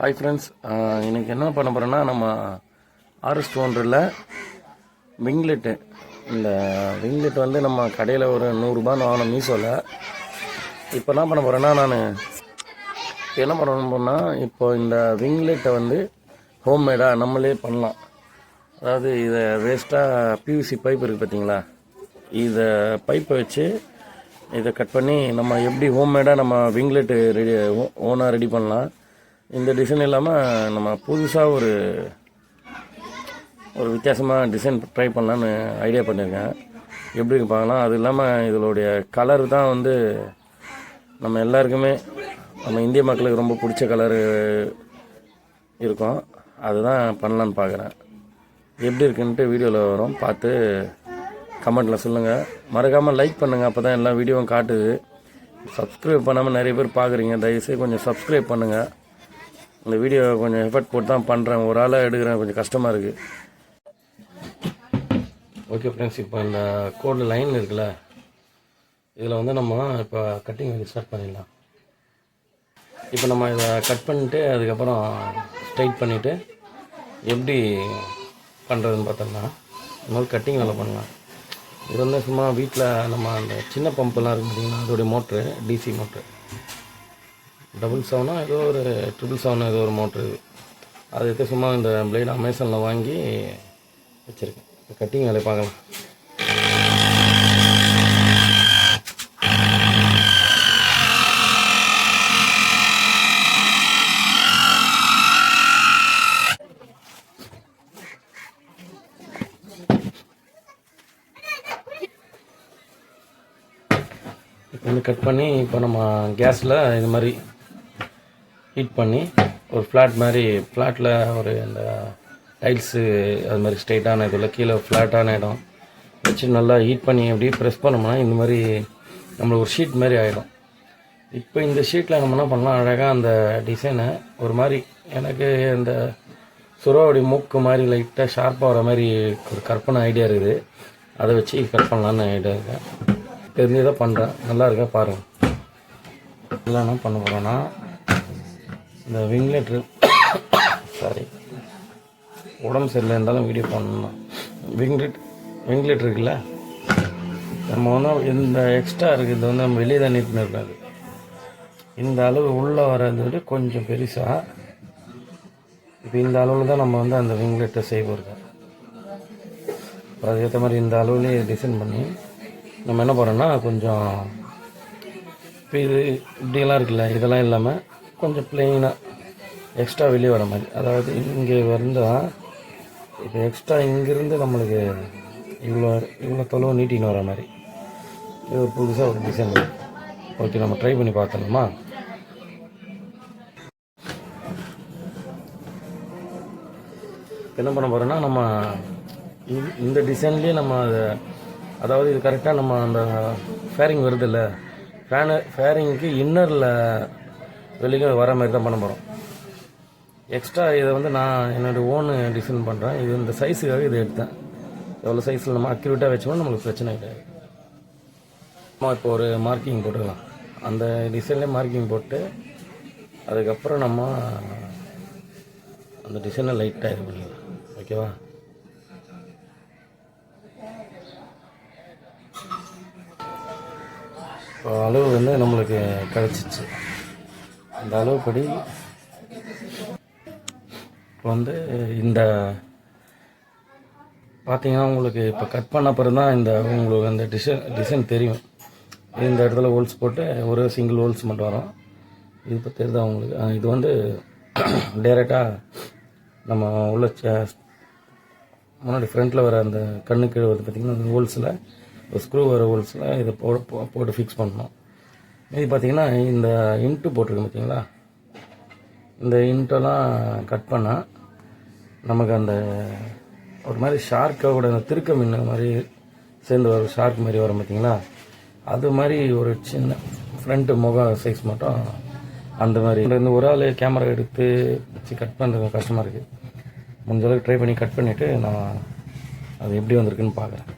Hi friends, இன்றைக்கி என்ன பண்ண போகிறோன்னா நம்ம ஆர்எஸ் 200ல் விங்லெட்டு. இந்த விங்லெட் வந்து நம்ம கடையில் ஒரு 100 வாங்கினோம் மீஷோவில். இப்போ என்ன பண்ண போகிறேன்னா என்ன பண்ணணும்னா இப்போ இந்த விங்லெட்டை வந்து ஹோம்மேடாக நம்மளே பண்ணலாம். அதாவது இதை வேஸ்ட்டாக பிவிசி பைப் இருக்குது பார்த்தீங்களா, இதை பைப்பை வச்சு இதை கட் பண்ணி நம்ம எப்படி ஹோம்மேடாக நம்ம விங்லெட்டு ஓனாக ரெடி பண்ணலாம். இந்த டிசைன் இல்லாமல் நம்ம புதுசாக ஒரு வித்தியாசமாக டிசைன் ட்ரை பண்ணலான்னு ஐடியா பண்ணியிருக்கேன். எப்படி பார்க்கலாம். அது இல்லாமல் இதனுடைய கலர் தான் வந்து நம்ம எல்லாருக்குமே, நம்ம இந்திய மக்களுக்கு ரொம்ப பிடிச்ச கலரு இருக்கும். அதுதான் பண்ணலான்னு பார்க்குறேன். எப்படி இருக்குன்ட்டு வீடியோவில் வரும், பார்த்து கமெண்ட்டில் சொல்லுங்கள். மறக்காமல் லைக் பண்ணுங்கள், அப்போ தான் எல்லா வீடியோவும் காட்டுது. சப்ஸ்கிரைப் பண்ணாமல் நிறைய பேர் பார்க்குறீங்க, தயவுசெய்து கொஞ்சம் சப்ஸ்கிரைப் பண்ணுங்கள். இந்த வீடியோ கொஞ்சம் எஃபர்ட் போட்டு தான் பண்ணுறேன், ஒரு ஆளாக எடுக்கிறேன், கொஞ்சம் கஷ்டமாக இருக்குது. ஓகே ஃப்ரெண்ட்ஸ், இப்போ இந்த கோடில் லைன் இருக்குல்ல, இதில் வந்து நம்ம இப்போ கட்டிங் ஸ்டார்ட் பண்ணிடலாம். இப்போ நம்ம இதை கட் பண்ணிவிட்டு அதுக்கப்புறம் ஸ்ட்ரைட் பண்ணிவிட்டு எப்படி பண்ணுறதுன்னு பார்த்தோம்னா, இந்த மாதிரி கட்டிங் வேலை பண்ணலாம். இது வந்து சும்மா வீட்டில் நம்ம அந்த சின்ன பம்பெல்லாம் இருக்குது பார்த்தீங்கன்னா, அதோடைய மோட்ரு டிசி மோட்ரு 777 ஏதோ ஒரு 777 ஏதோ ஒரு மோட்ரு. அது எடுத்து சும்மா இந்த பிளேட் அமேசானில் வாங்கி வச்சுருக்கேன். கட்டிங் வேலையை பார்க்கலாம். இப்போ வந்து கட் பண்ணி இப்போ நம்ம கேஸில் இது மாதிரி ஹீட் பண்ணி ஒரு ஃப்ளாட்டில் ஒரு இந்த டைல்ஸு அது மாதிரி ஸ்ட்ரைட்டான இதில் கீழே ஃப்ளாட்டான இடம் வச்சு நல்லா ஹீட் பண்ணி அப்படியே ப்ரெஸ் பண்ணோம்னா இந்த மாதிரி நம்மளுக்கு ஒரு ஷீட் மாதிரி ஆகிடும். இப்போ இந்த ஷீட்டில் நம்ம என்ன பண்ணலாம், அழகாக அந்த டிசைனை ஒரு மாதிரி, எனக்கு இந்த சுறாவுடைய மூக்கு மாதிரி லைட்டாக ஷார்ப்பாக வர மாதிரி ஒரு கற்பனை ஐடியா இருக்குது. அதை வச்சு கட் பண்ணலான்னு ஐடியா இருக்கேன். தெரிஞ்சு தான் பண்ணுறேன், நல்லா இருக்கா பாருங்கள். எல்லாம் என்ன பண்ண போகிறோன்னா, இந்த விங்லெட்ரு உடம்பு சரியில்லை இருந்தாலும் வீடியோ பண்ணணும். விங்லெட் இருக்குல்ல, நம்ம வந்து இந்த எக்ஸ்ட்ரா இருக்குது, இது வந்து நம்ம வெளியே தான் நீட்டுன்னு இருக்காது. இந்த அளவு உள்ளே வர்றது விட கொஞ்சம் பெருசாக, இப்போ இந்த அளவில் தான் நம்ம வந்து அந்த விங்லெட்டை செய்ய போகிறோம். இப்போ அதுக்கேற்ற மாதிரி இந்த அளவுலேயே டிசைன் பண்ணி நம்ம என்ன பண்ணுறோன்னா, கொஞ்சம் இப்போ இது இப்படியெல்லாம் இருக்குல்ல, இதெல்லாம் இல்லாமல் கொஞ்சம் ப்ளெயினாக எக்ஸ்ட்ரா வெளியே வர மாதிரி, அதாவது இங்கே வந்தால் இப்போ எக்ஸ்ட்ரா இங்கேருந்து நம்மளுக்கு இவ்வளோ தொலைவு நீட்டின்னு வர மாதிரி இது ஒரு புதுசாக ஒரு டிசைன். ஓகே, நம்ம ட்ரை பண்ணி பார்க்கணுமா? என்ன பண்ண போகிறோன்னா, நம்ம இந்த டிசைன்லேயே நம்ம அதாவது இது கரெக்டாக நம்ம அந்த ஃபேரிங் வருது இல்லை, ஃபேரிங்க்கு இன்னரில் வெளியே வர மாதிரி தான் பண்ண போகிறோம். எக்ஸ்ட்ரா இதை வந்து நான் என்னோடய ஓன் டிசைன் பண்ணுறேன். இது இந்த சைஸுக்காக இதை எடுத்தேன். எவ்வளோ சைஸில் நம்ம அக்யூரேட்டாக வச்சோம்னா நம்மளுக்கு பிரச்சனை கிடையாது. நம்ம இப்போ ஒரு மார்க்கிங் போட்டுக்கலாம். அந்த டிசைன்லேயே மார்க்கிங் போட்டு அதுக்கப்புறம் நம்ம அந்த டிசைனை லைட்டாக இது பண்ணிக்கலாம். ஓகேவா? இப்போ அளவு வந்து நம்மளுக்கு கிடச்சிச்சு. அந்த அளவுப்படி இப்போ வந்து இந்த பார்த்தீங்கன்னா உங்களுக்கு இப்போ கட் பண்ண பிறகு தான் உங்களுக்கு அந்த டிசைன் தெரியும். இந்த இடத்துல ஹோல்ஸ் போட்டு ஒரு சிங்கிள் ஹோல்ஸ் மட்டும் வரும். இது இப்போ தெரியுதா உங்களுக்கு? இது வந்து டைரெக்டாக நம்ம உள்ள முன்னாடி ஃப்ரண்ட்டில் வர அந்த கண்ணு கீழே வருது பார்த்திங்கன்னா, அந்த ஹோல்ஸில் ஒரு ஸ்க்ரூ வர ஹோல்ஸில் இதை போட்டு ஃபிக்ஸ் பண்ணணும். இது பார்த்திங்கன்னா இந்த இன்ட்டு போட்டிருக்கு பார்த்தீங்களா, இந்த இன்ட்டெல்லாம் கட் பண்ணால் நமக்கு அந்த ஒரு மாதிரி ஷார்க்கோட அந்த திருக்க மின்ன மாதிரி சேர்ந்து வர ஷார்க் மாதிரி வரும் பார்த்தீங்களா, அது மாதிரி ஒரு சின்ன ஃப்ரண்ட்டு முகம் சைஸ் மட்டும் அந்த மாதிரி. இந்த ஒரு ஆள் கேமரா எடுத்து வச்சு கட் பண்ணுறது கஷ்டமாக இருக்குது. முடிஞ்ச அளவுக்கு ட்ரை பண்ணி கட் பண்ணிவிட்டு நான் அது எப்படி வந்திருக்குன்னு பார்க்குறேன்.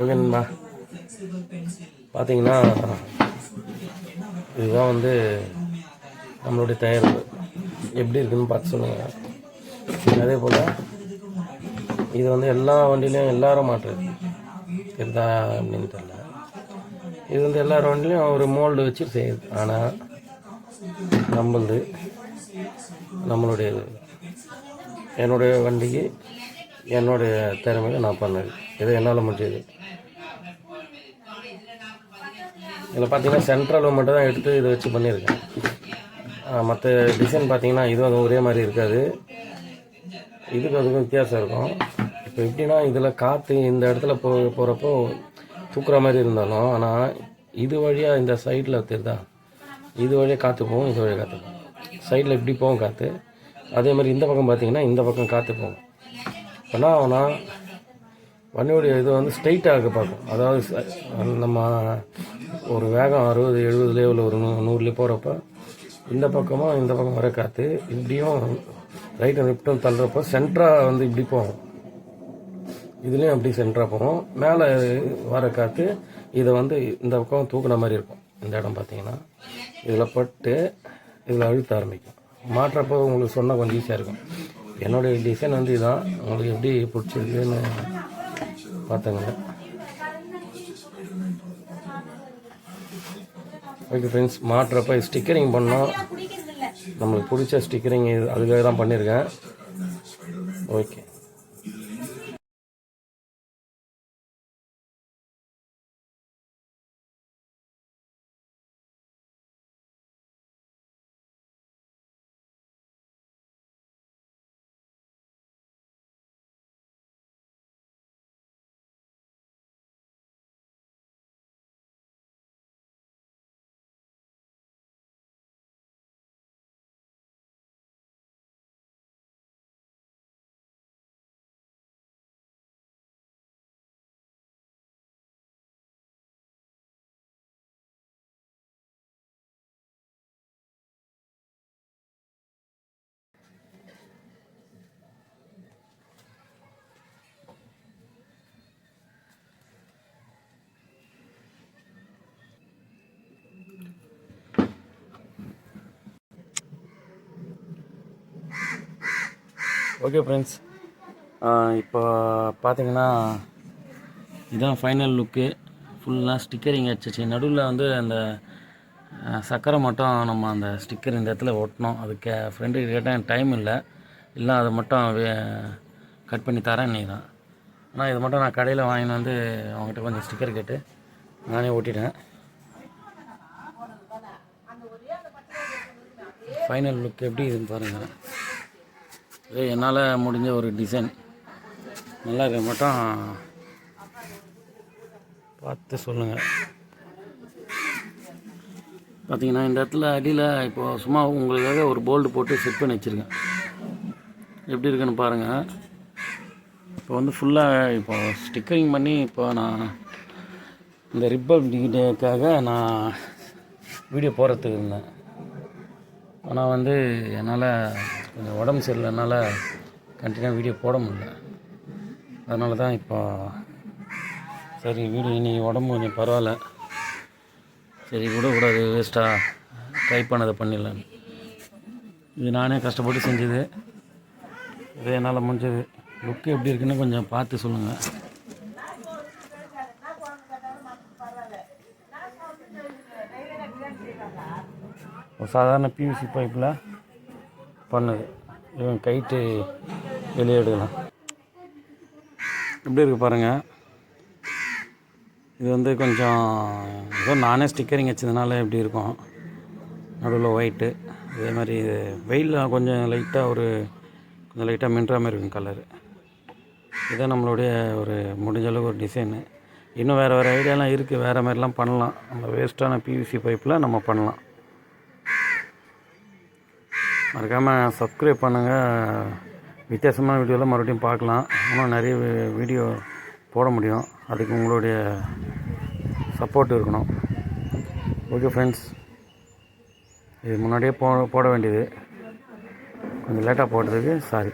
ஓகேண்ணா, பார்த்தீங்கன்னா இதுதான் வந்து நம்மளுடைய தயாரிப்பு எப்படி இருக்குதுன்னு பார்த்து சொல்லுங்கள். அதே போல் இது வந்து எல்லா வண்டியிலையும் எல்லாரும் மாட்டுறது இருந்தா அப்படின்னு தெரியல. இது வந்து எல்லார் வண்டிலையும் ஒரு மோல்டு வச்சு செய்யுது. ஆனால் நம்மளுடைய என்னுடைய வண்டிக்கு என்னுடைய திறமையை நான் பண்ணது. இது என்னால் முடிஞ்சது. இதில் பார்த்தீங்கன்னா சென்ட்ரல் மட்டும் தான் எடுத்து இதை வச்சு பண்ணியிருக்கேன். மற்ற டிசைன் பார்த்தீங்கன்னா இதுவும் அது ஒரே மாதிரி இருக்காது. இதுக்கு அதுக்கும் வித்தியாசம் இருக்கும். இப்போ எப்படின்னா இதில் காற்று இந்த இடத்துல போகிறப்போ தூக்குற மாதிரி இருந்தாலும், ஆனால் இது வழியாக இந்த சைடில் தெரியுதா, இது வழியாக காற்று போகும், இது வழியாக காற்று போகும். சைடில் இப்படி போகும் காற்று. அதே மாதிரி இந்த பக்கம் பார்த்தீங்கன்னா இந்த பக்கம் காற்று போகும். ஆனால் ஆனால் வண்டியோடைய இது வந்து ஸ்ட்ரைட்டாக இருக்க பார்க்கும். அதாவது நம்ம ஒரு வேகம் 60 70 இல்லை ஒரு 100 போகிறப்ப இந்த பக்கமும் இந்த பக்கம் வர காற்று இப்படியும் ரைட் அண்ட் லெஃப்ட்டும் தள்ளுறப்போ சென்ட்ராக வந்து இப்படி போகும். இதுலேயும் அப்படி சென்ட்ராக போகும். மேலே வர காற்று இதை வந்து இந்த பக்கம் தூக்குன மாதிரி இருக்கும். இந்த இடம் பார்த்தீங்கன்னா இதில் பட்டு இதில் அழுத்த ஆரம்பிக்கும். மாட்டுறப்போ உங்களுக்கு சொன்னால் கொஞ்சம் ஈஸியாக இருக்கும். என்னுடைய டிசைன் வந்து இதுதான். உங்களுக்கு எப்படி பிடிச்சிருக்குன்னு பார்த்துங்க. ஓகே ஃப்ரெண்ட்ஸ், மாட்டுறப்ப ஸ்டிக்கரிங் பண்ணோம். நம்மளுக்கு பிடிச்ச ஸ்டிக்கரிங் அதுக்காக தான் பண்ணியிருக்கேன். ஓகே. ஓகே ஃப்ரெண்ட்ஸ், இப்போ பார்த்தீங்கன்னா இதுதான் ஃபைனல் லுக்கு. ஃபுல்லாக ஸ்டிக்கரிங் வச்சிச்சு. நடுவில் வந்து அந்த சக்கரை மட்டும் நம்ம அந்த ஸ்டிக்கர் இந்த இடத்துல ஒட்டணும். அதுக்கு ஃப்ரெண்டுக்கு கேட்டேன், டைம் இல்லை அதை மட்டும் கட் பண்ணி தரேன் நீ தான். ஆனால் இது மட்டும் நான் கடையில் வாங்கின்னு வந்து அவங்ககிட்ட கொஞ்சம் ஸ்டிக்கர் கேட்டு நானே ஒட்டிட்டேன். ஃபைனல் லுக் எப்படி இருக்குன்னு பாருங்கள். இது என்னால் முடிஞ்ச ஒரு டிசைன். நல்லா இருக்க மட்டும் பார்த்து சொல்லுங்கள். பார்த்தீங்கன்னா இந்த இடத்துல அடியில் இப்போது சும்மா உங்களுக்காக ஒரு போல்டு போட்டு செட் பண்ணி வச்சுருக்கேன். எப்படி இருக்குன்னு பாருங்கள். இப்போ வந்து ஃபுல்லாக இப்போ ஸ்டிக்கரிங் பண்ணி இப்போ நான் இந்த ரிப்பப்ளிக் டேக்காக நான் வீடியோ போடுறதுக்கு இருந்தேன். ஆனால் வந்து என்னால் கொஞ்சம் உடம்பு சரியில்லைனால கண்டினியூவாக வீடியோ போட முடியல. அதனால தான் இப்போ சரி வீடியோ இன்றைக்கி உடம்பு கொஞ்சம் பரவாயில்ல, சரி விடக்கூடாது, வேஸ்ட்டாக ட்ரை பண்ணதை பண்ணிடலான்னு. இது நானே கஷ்டப்பட்டு செஞ்சது. இது என்னால் முடிஞ்சது. லுக்கு எப்படி இருக்குன்னு கொஞ்சம் பார்த்து சொல்லுங்கள். ஒரு சாதாரண பிவிசி பைப்பில் பண்ணுது. இவன் கைட்டு வெளியே எடுக்கலாம். எப்படி இருக்குது பாருங்கள். இது வந்து கொஞ்சம் ஏதோ நானே ஸ்டிக்கரிங் வச்சதுனால எப்படி இருக்கும். நடுவில் ஒயிட்டு. இதே மாதிரி வெயிலில் கொஞ்சம் லைட்டாக மின்னுற மாதிரி இருக்கும் கலரு. இதுதான் நம்மளுடைய ஒரு முடிஞ்ச அளவுக்கு ஒரு டிசைனு. இன்னும் வேறு ஐடியாலாம் இருக்குது. வேறு மாதிரிலாம் பண்ணலாம். அந்த வேஸ்ட்டான பிவிசி பைப்பில் நம்ம பண்ணலாம். மறக்காமல் சப்ஸ்கிரைப் பண்ணுங்கள். வித்தியாசமான வீடியோலாம் மறுபடியும் பார்க்கலாம். இன்னும் நிறைய வீடியோ போட முடியும். அதுக்கு உங்களுடைய சப்போர்ட் இருக்கணும். ஓகே ஃப்ரெண்ட்ஸ், இது முன்னாடியே போட வேண்டியது, கொஞ்சம் லேட்டாக போட்டதுக்கு சாரி.